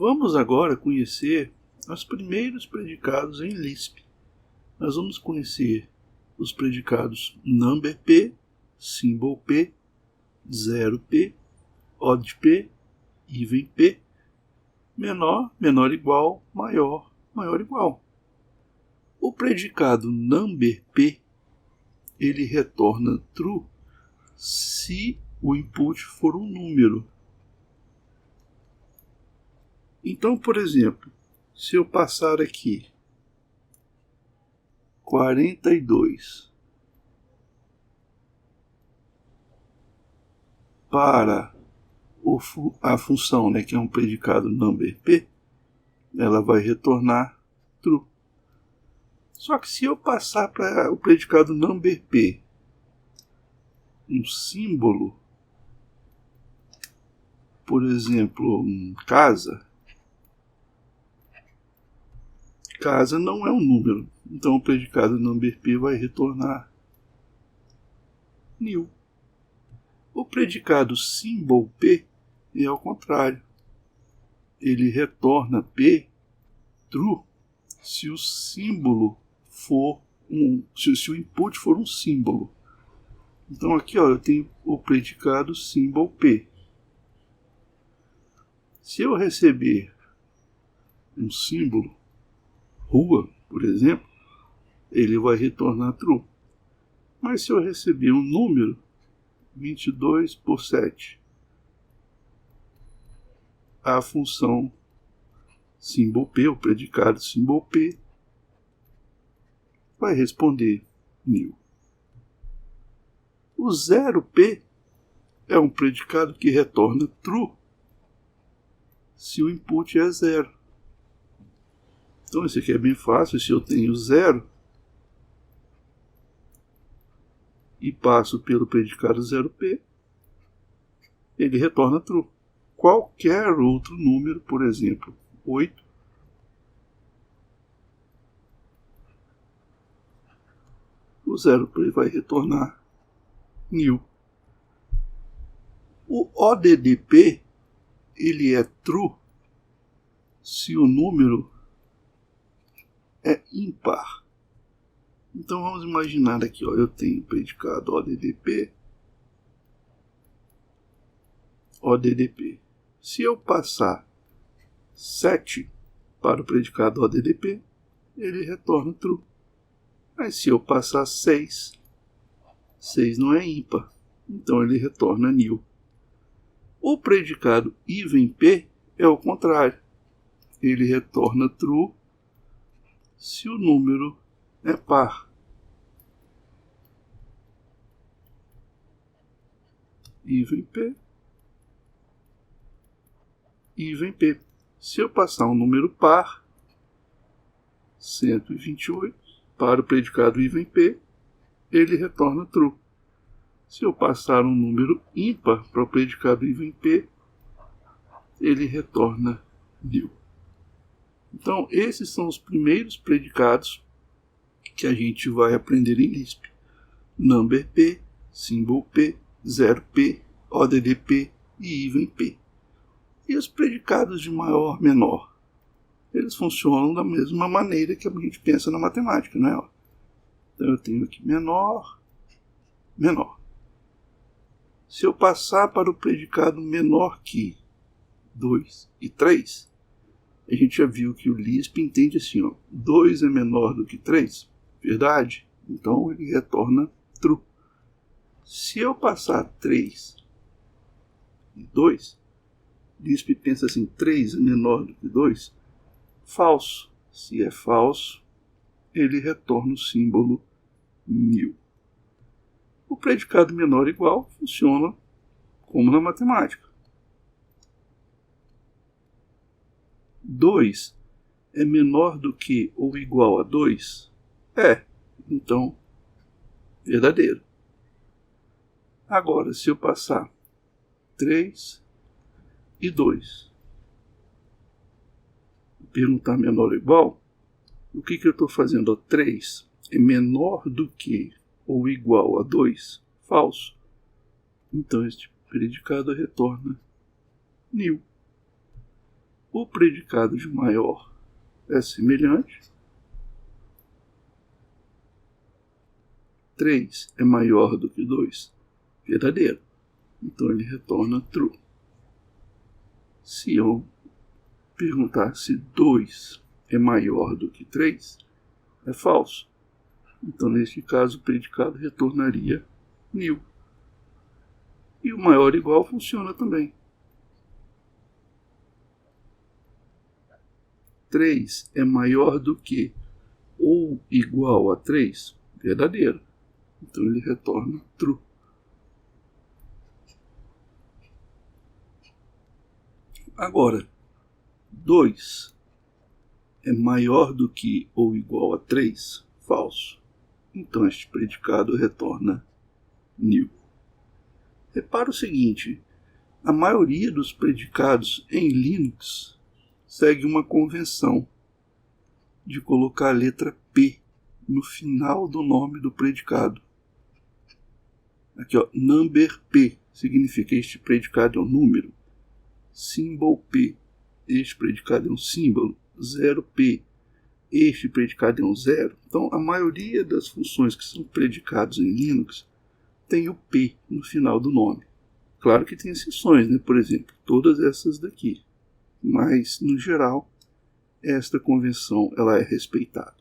Vamos agora conhecer os primeiros predicados em Lisp. Nós vamos conhecer os predicados number P, symbol P, zero P, odd P, even P, menor, menor igual, maior, maior igual. O predicado number P, ele retorna true se o input for um número. Então, por exemplo, se eu passar aqui 42 para a função, que é um predicado number P, ela vai retornar true. Só que se eu passar para o predicado number P um símbolo, por exemplo, casa, casa não é um número, então o predicado number P vai retornar nil. O predicado symbol P é ao contrário. Ele retorna P true se o símbolo for se o input for um símbolo. Então aqui eu tenho o predicado symbol P. Se eu receber um símbolo, rua, por exemplo, ele vai retornar true. Mas se eu receber um número, 22 por 7, a função symbol P, o predicado symbol P, vai responder nil. O zero P é um predicado que retorna true se o input é zero. Então esse aqui é bem fácil. Se eu tenho zero e passo pelo predicado 0P, ele retorna true. Qualquer outro número, por exemplo, 8, o 0P vai retornar nil. O ODDP, ele é true se o número é ímpar. Então vamos imaginar aqui, eu tenho o predicado ODDP. Se eu passar 7 para o predicado ODDP, ele retorna true. Mas se eu passar 6 não é ímpar, então ele retorna nil. O predicado even P é o contrário. Ele retorna true se o número é par. Even P. Se eu passar um número par, 128, para o predicado even P, ele retorna true. Se eu passar um número ímpar para o predicado even P, ele retorna nil. Então, esses são os primeiros predicados que a gente vai aprender em Lisp. Number P, symbol P, zero P, ODDP e even P. E os predicados de maior, menor? Eles funcionam da mesma maneira que a gente pensa na matemática, não é? Então eu tenho aqui menor, menor. Se eu passar para o predicado menor que 2 e 3, a gente já viu que o Lisp entende assim, 2 é menor do que 3, verdade? Então ele retorna true. Se eu passar 3 e 2, Lisp pensa assim, 3 é menor do que 2, falso. Se é falso, ele retorna o símbolo nil. O predicado menor igual funciona como na matemática. 2 é menor do que ou igual a 2? Então, verdadeiro. Agora, se eu passar 3 e 2 e perguntar menor ou igual, o que eu estou fazendo? 3 é menor do que ou igual a 2? Falso. Então, este predicado retorna nil. o predicado de maior é semelhante. 3 é maior do que 2, verdadeiro. Então ele retorna true. Se eu perguntar se 2 é maior do que 3, é falso. Então neste caso o predicado retornaria nil. E o maior igual funciona também. 3 é maior do que ou igual a 3, verdadeiro. Então ele retorna true. Agora, 2 é maior do que ou igual a 3, falso. Então este predicado retorna nil. Repara o seguinte, a maioria dos predicados em Linux segue uma convenção de colocar a letra P no final do nome do predicado. Aqui, ó, number P significa este predicado é um número. Symbol P, este predicado é um símbolo. 0P, este predicado é um zero. Então, a maioria das funções que são predicados em Linux tem o P no final do nome. Claro que tem exceções, né? Por exemplo, todas essas daqui. Mas, no geral, esta convenção ela é respeitada.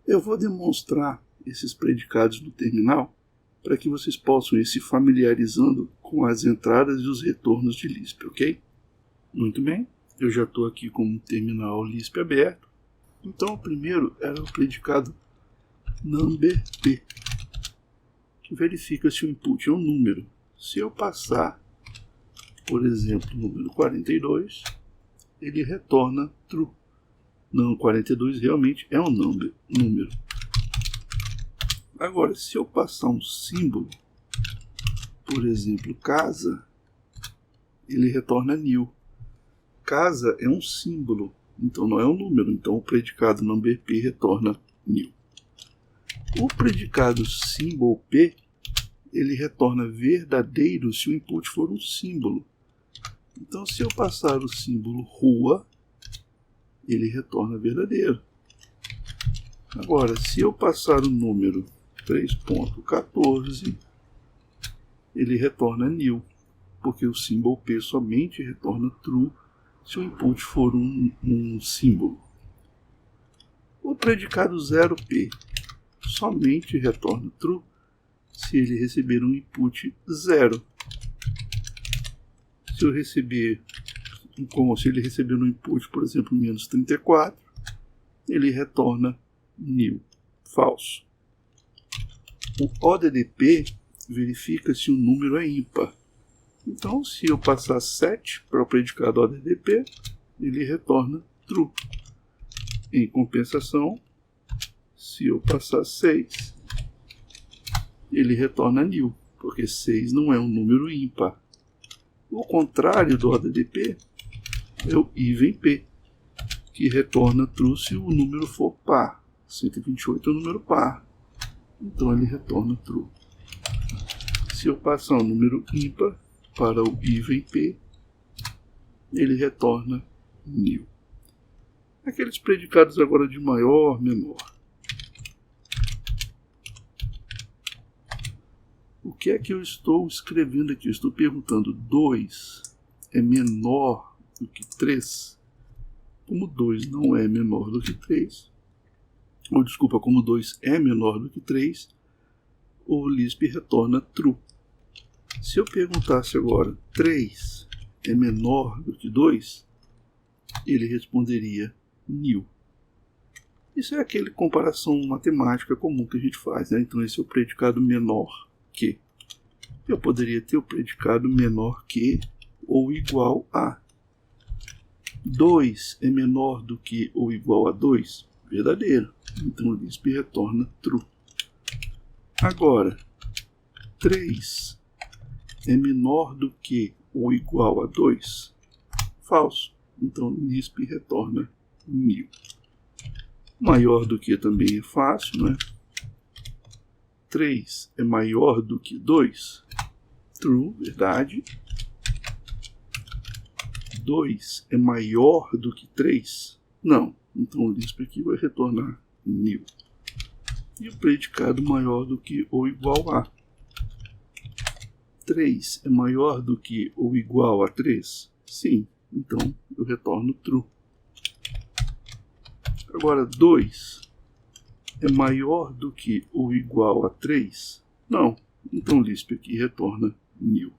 Eu vou demonstrar esses predicados no terminal para que vocês possam ir se familiarizando com as entradas e os retornos de Lisp, ok? Muito bem, eu já estou aqui com um terminal Lisp aberto. Então, o primeiro era o predicado number P, que verifica se o input é um número. Se eu passar, por exemplo, o número 42, ele retorna true. Não, 42 realmente é um número. Agora, se eu passar um símbolo, por exemplo, casa, ele retorna nil. Casa é um símbolo, então não é um número. Então o predicado number P retorna nil. O predicado symbol P, ele retorna verdadeiro se o input for um símbolo. Então, se eu passar o símbolo rua, ele retorna verdadeiro. Agora, se eu passar o número 3.14, ele retorna nil, porque o symbol P somente retorna true se o input for um símbolo. O predicado 0P somente retorna true se ele receber um input 0. Se ele receber um input, por exemplo, menos 34, ele retorna nil, falso. O ODDP verifica se o número é ímpar. Então, se eu passar 7 para o predicado ODDP, ele retorna true. Em compensação, se eu passar 6, ele retorna nil, porque 6 não é um número ímpar. O contrário do ODDP é o even P, que retorna true se o número for par. 128 é um número par, então ele retorna true. Se eu passar um número ímpar para o even P, ele retorna nil. Aqueles predicados agora de maior, menor. O que é que eu estou escrevendo aqui? Eu estou perguntando, 2 é menor do que 3? Como 2 não é menor do que 3, como 2 é menor do que 3, o Lisp retorna true. Se eu perguntasse agora, 3 é menor do que 2, ele responderia nil. Isso é aquela comparação matemática comum que a gente faz, né? Então esse é o predicado menor que. Eu poderia ter o predicado menor que ou igual a. 2 é menor do que ou igual a 2? Verdadeiro. Então o Lisp retorna true. Agora, 3 é menor do que ou igual a 2? Falso. Então o Lisp retorna nil. Maior do que também é fácil, né? 3 é maior do que 2? True, verdade. 2 é maior do que 3? Não. Então o Lisp aqui vai retornar nil. E o predicado maior do que ou igual a 3 é maior do que ou igual a 3? Sim. Então eu retorno true. Agora 2 é maior do que ou igual a 3? Não. Então o Lisp aqui retorna nil.